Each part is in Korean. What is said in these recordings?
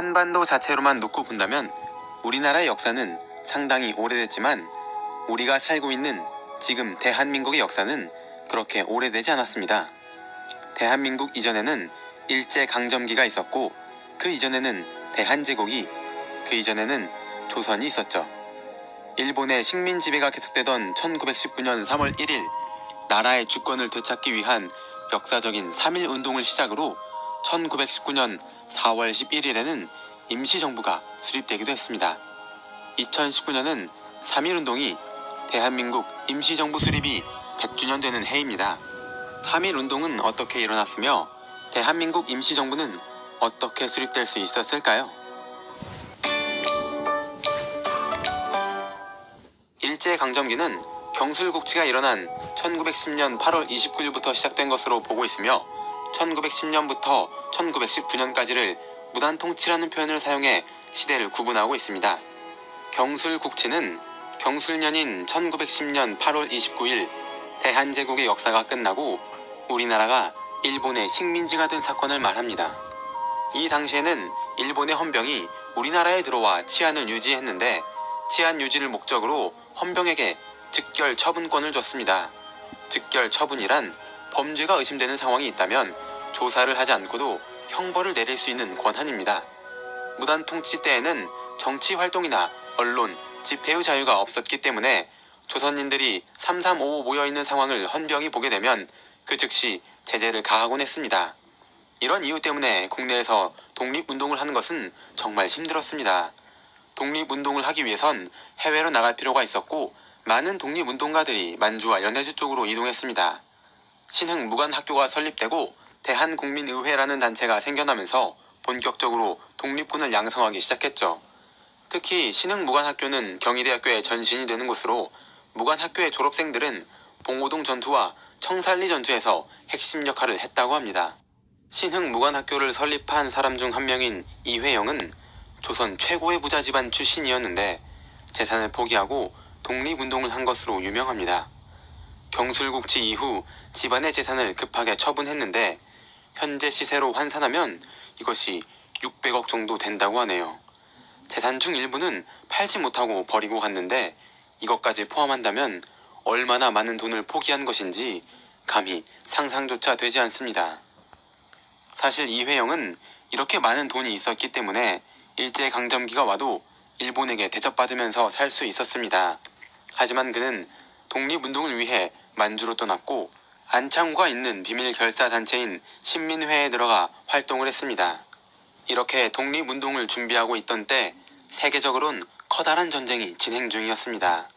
한반도 자체로만 놓고 본다면 우리나라의 역사는 상당히 오래됐지만 우리가 살고 있는 지금 대한민국의 역사는 그렇게 오래되지 않았습니다. 대한민국 이전에는 일제강점기가 있었고 그 이전에는 대한제국이, 그 이전에는 조선이 있었죠. 일본의 식민 지배가 계속되던 1919년 3월 1일 나라의 주권을 되찾기 위한 역사적인 3.1 운동을 시작으로 1919년 4월 11일에는 임시정부가 수립되기도 했습니다. 2019년은 3.1 운동이 대한민국 임시정부 수립이 100주년 되는 해입니다. 3.1 운동은 어떻게 일어났으며 대한민국 임시정부는 어떻게 수립될 수 있었을까요? 일제강점기는 경술국치가 일어난 1910년 8월 29일부터 시작된 것으로 보고 있으며 1910년부터 1919년까지를 무단통치라는 표현을 사용해 시대를 구분하고 있습니다. 경술국치는 경술년인 1910년 8월 29일 대한제국의 역사가 끝나고 우리나라가 일본의 식민지가 된 사건을 말합니다. 이 당시에는 일본의 헌병이 우리나라에 들어와 치안을 유지했는데 치안 유지를 목적으로 헌병에게 즉결 처분권을 줬습니다. 즉결 처분이란 범죄가 의심되는 상황이 있다면 조사를 하지 않고도 형벌을 내릴 수 있는 권한입니다. 무단통치 때에는 정치활동이나 언론, 집회의 자유가 없었기 때문에 조선인들이 3355 모여있는 상황을 헌병이 보게 되면 그 즉시 제재를 가하곤 했습니다. 이런 이유 때문에 국내에서 독립운동을 하는 것은 정말 힘들었습니다. 독립운동을 하기 위해선 해외로 나갈 필요가 있었고 많은 독립운동가들이 만주와 연해주 쪽으로 이동했습니다. 신흥무관학교가 설립되고 대한국민의회라는 단체가 생겨나면서 본격적으로 독립군을 양성하기 시작했죠. 특히 신흥무관학교는 경희대학교의 전신이 되는 곳으로 무관학교의 졸업생들은 봉오동 전투와 청산리 전투에서 핵심 역할을 했다고 합니다. 신흥무관학교를 설립한 사람 중 한 명인 이회영은 조선 최고의 부자 집안 출신이었는데 재산을 포기하고 독립운동을 한 것으로 유명합니다. 경술국치 이후 집안의 재산을 급하게 처분했는데 현재 시세로 환산하면 이것이 600억 정도 된다고 하네요. 재산 중 일부는 팔지 못하고 버리고 갔는데 이것까지 포함한다면 얼마나 많은 돈을 포기한 것인지 감히 상상조차 되지 않습니다. 사실 이회영은 이렇게 많은 돈이 있었기 때문에 일제강점기가 와도 일본에게 대접받으면서 살 수 있었습니다. 하지만 그는 독립운동을 위해 만주로 떠났고 안창호가 있는 비밀 결사 단체인 신민회에 들어가 활동을 했습니다. 이렇게 독립운동을 준비하고 있던 때 세계적으론 커다란 전쟁이 진행 중이었습니다.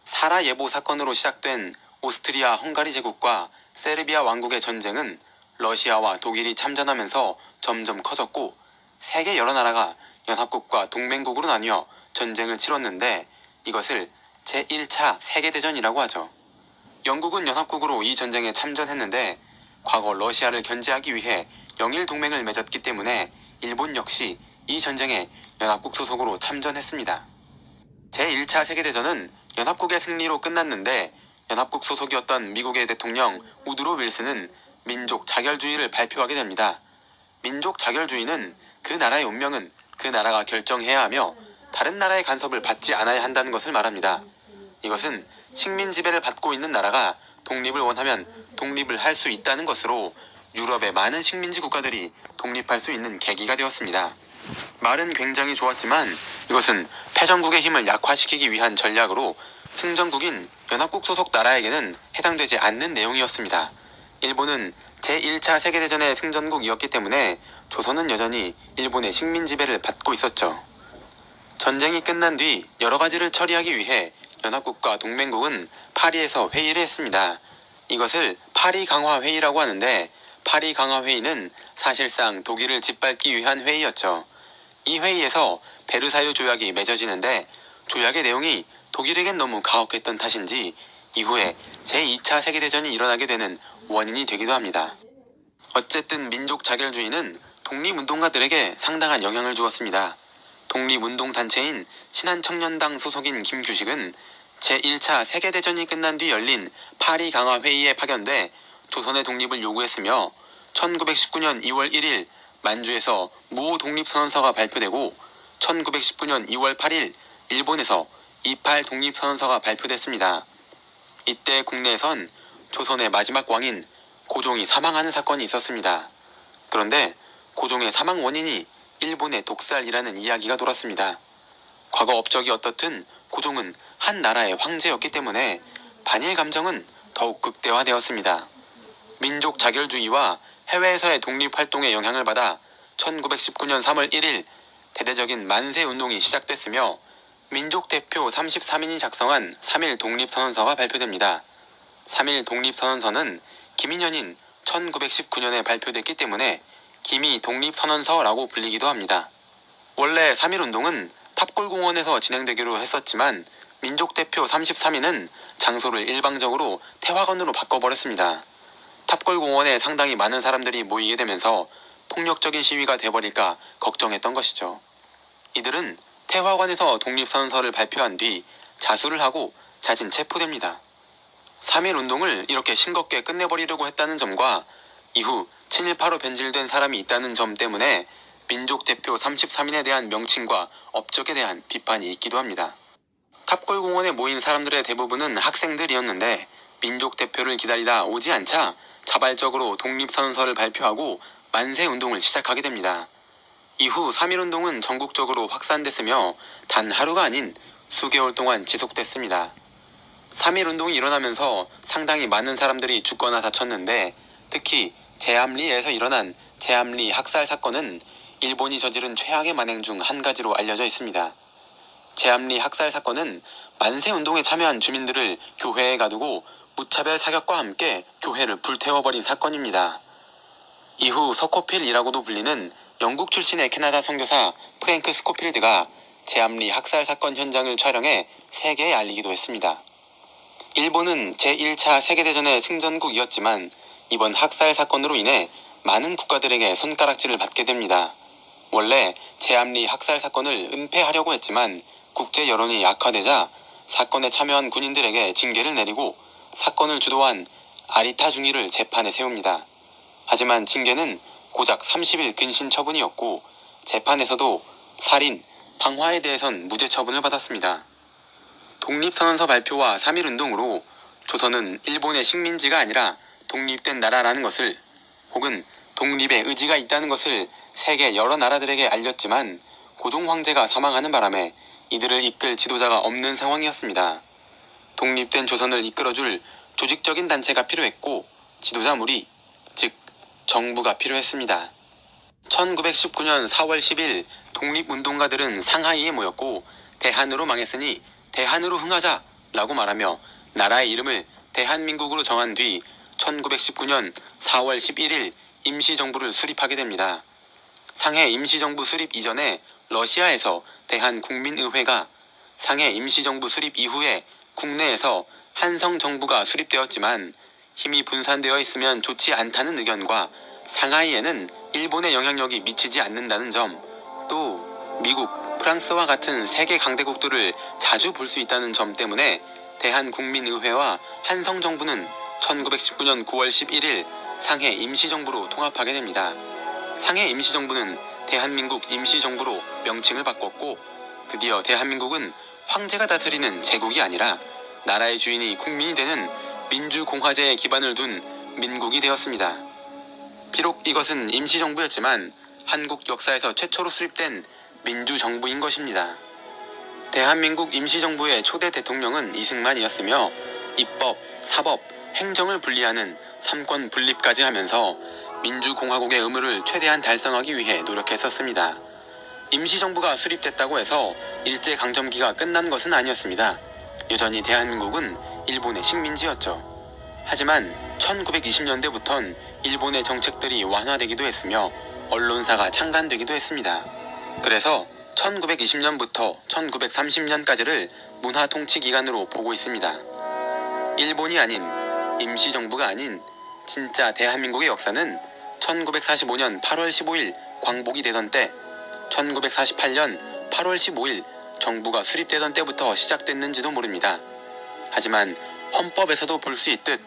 사라예보 사건으로 시작된 오스트리아 헝가리 제국과 세르비아 왕국의 전쟁은 러시아와 독일이 참전하면서 점점 커졌고 세계 여러 나라가 연합국과 동맹국으로 나뉘어 전쟁을 치렀는데 이것을 제1차 세계대전이라고 하죠. 영국은 연합국으로 이 전쟁에 참전했는데 과거 러시아를 견제하기 위해 영일 동맹을 맺었기 때문에 일본 역시 이 전쟁에 연합국 소속으로 참전했습니다. 제1차 세계대전은 연합국의 승리로 끝났는데 연합국 소속이었던 미국의 대통령 우드로 윌슨은 민족 자결주의를 발표하게 됩니다. 민족 자결주의는 그 나라의 운명은 그 나라가 결정해야 하며 다른 나라의 간섭을 받지 않아야 한다는 것을 말합니다. 이것은 식민 지배를 받고 있는 나라가 독립을 원하면 독립을 할 수 있다는 것으로 유럽의 많은 식민지 국가들이 독립할 수 있는 계기가 되었습니다. 말은 굉장히 좋았지만 이것은 패전국의 힘을 약화시키기 위한 전략으로 승전국인 연합국 소속 나라에게는 해당되지 않는 내용이었습니다. 일본은 제1차 세계대전의 승전국이었기 때문에 조선은 여전히 일본의 식민 지배를 받고 있었죠. 전쟁이 끝난 뒤 여러 가지를 처리하기 위해 연합국과 동맹국은 파리에서 회의를 했습니다. 이것을 파리 강화 회의라고 하는데 파리 강화 회의는 사실상 독일을 짓밟기 위한 회의였죠. 이 회의에서 베르사유 조약이 맺어지는데 조약의 내용이 독일에겐 너무 가혹했던 탓인지 이후에 제2차 세계대전이 일어나게 되는 원인이 되기도 합니다. 어쨌든 민족 자결주의는 독립운동가들에게 상당한 영향을 주었습니다. 독립운동단체인 신한청년당 소속인 김규식은 제1차 세계대전이 끝난 뒤 열린 파리 강화 회의에 파견돼 조선의 독립을 요구했으며 1919년 2월 1일 만주에서 무호 독립선언서가 발표되고 1919년 2월 8일 일본에서 28 독립선언서가 발표됐습니다. 이때 국내에선 조선의 마지막 왕인 고종이 사망하는 사건이 있었습니다. 그런데 고종의 사망 원인이 일본의 독살이라는 이야기가 돌았습니다. 과거 업적이 어떻든 고종은 한 나라의 황제였기 때문에 반일 감정은 더욱 극대화되었습니다. 민족 자결주의와 해외에서의 독립활동에 영향을 받아 1919년 3월 1일 대대적인 만세운동이 시작됐으며 민족대표 33인이 작성한 3.1 독립선언서가 발표됩니다. 3.1 독립선언서는 기민년인 1919년에 발표됐기 때문에 기미 독립선언서라고 불리기도 합니다. 원래 3.1운동은 탑골공원에서 진행되기로 했었지만 민족대표 33인은 장소를 일방적으로 태화관으로 바꿔버렸습니다. 탑골공원에 상당히 많은 사람들이 모이게 되면서 폭력적인 시위가 돼버릴까 걱정했던 것이죠. 이들은 태화관에서 독립선언서를 발표한 뒤 자수를 하고 자진 체포됩니다. 3.1 운동을 이렇게 싱겁게 끝내버리려고 했다는 점과 이후 친일파로 변질된 사람이 있다는 점 때문에 민족대표 33인에 대한 명칭과 업적에 대한 비판이 있기도 합니다. 탑골공원에 모인 사람들의 대부분은 학생들이었는데 민족대표를 기다리다 오지 않자 자발적으로 독립선언서를 발표하고 만세운동을 시작하게 됩니다. 이후 3.1운동은 전국적으로 확산됐으며 단 하루가 아닌 수개월 동안 지속됐습니다. 3.1운동이 일어나면서 상당히 많은 사람들이 죽거나 다쳤는데 특히 제암리에서 일어난 제암리 학살 사건은 일본이 저지른 최악의 만행 중 한 가지로 알려져 있습니다. 제암리 학살 사건은 만세운동에 참여한 주민들을 교회에 가두고 무차별 사격과 함께 교회를 불태워버린 사건입니다. 이후 서코필이라고도 불리는 영국 출신의 캐나다 선교사 프랭크 스코필드가 제암리 학살 사건 현장을 촬영해 세계에 알리기도 했습니다. 일본은 제1차 세계대전의 승전국이었지만 이번 학살 사건으로 인해 많은 국가들에게 손가락질을 받게 됩니다. 원래 제암리 학살 사건을 은폐하려고 했지만 국제 여론이 약화되자 사건에 참여한 군인들에게 징계를 내리고 사건을 주도한 아리타 중위를 재판에 세웁니다. 하지만 징계는 고작 30일 근신 처분이었고 재판에서도 살인, 방화에 대해선 무죄 처분을 받았습니다. 독립선언서 발표와 3.1운동으로 조선은 일본의 식민지가 아니라 독립된 나라라는 것을 혹은 독립의 의지가 있다는 것을 세계 여러 나라들에게 알렸지만 고종 황제가 사망하는 바람에 이들을 이끌 지도자가 없는 상황이었습니다. 독립된 조선을 이끌어줄 조직적인 단체가 필요했고 지도자 무리, 즉 정부가 필요했습니다. 1919년 4월 10일 독립운동가들은 상하이에 모였고 대한으로 망했으니 대한으로 흥하자 라고 말하며 나라의 이름을 대한민국으로 정한 뒤 1919년 4월 11일 임시정부를 수립하게 됩니다. 상해 임시정부 수립 이전에 러시아에서 대한국민의회가, 상해 임시정부 수립 이후에 국내에서 한성정부가 수립되었지만 힘이 분산되어 있으면 좋지 않다는 의견과 상하이에는 일본의 영향력이 미치지 않는다는 점, 또 미국, 프랑스와 같은 세계 강대국들을 자주 볼 수 있다는 점 때문에 대한국민의회와 한성정부는 1919년 9월 11일 상해 임시정부로 통합하게 됩니다. 상해 임시정부는 대한민국 임시정부로 명칭을 바꿨고 드디어 대한민국은 황제가 다스리는 제국이 아니라 나라의 주인이 국민이 되는 민주공화제에 기반을 둔 민국이 되었습니다. 비록 이것은 임시정부였지만 한국 역사에서 최초로 수립된 민주정부인 것입니다. 대한민국 임시정부의 초대 대통령은 이승만이었으며 입법, 사법, 행정을 분리하는 삼권 분립까지 하면서 민주공화국의 의무를 최대한 달성하기 위해 노력했었습니다. 임시정부가 수립됐다고 해서 일제강점기가 끝난 것은 아니었습니다. 여전히 대한민국은 일본의 식민지였죠. 하지만 1920년대부턴 일본의 정책들이 완화되기도 했으며 언론사가 창간되기도 했습니다. 그래서 1920년부터 1930년까지를 문화통치기간으로 보고 있습니다. 일본이 아닌, 임시정부가 아닌 진짜 대한민국의 역사는 1945년 8월 15일 광복이 되던 때, 1948년 8월 15일 정부가 수립되던 때부터 시작됐는지도 모릅니다. 하지만 헌법에서도 볼 수 있듯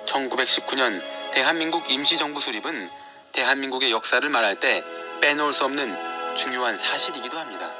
1919년 대한민국 임시정부 수립은 대한민국의 역사를 말할 때 빼놓을 수 없는 중요한 사실이기도 합니다.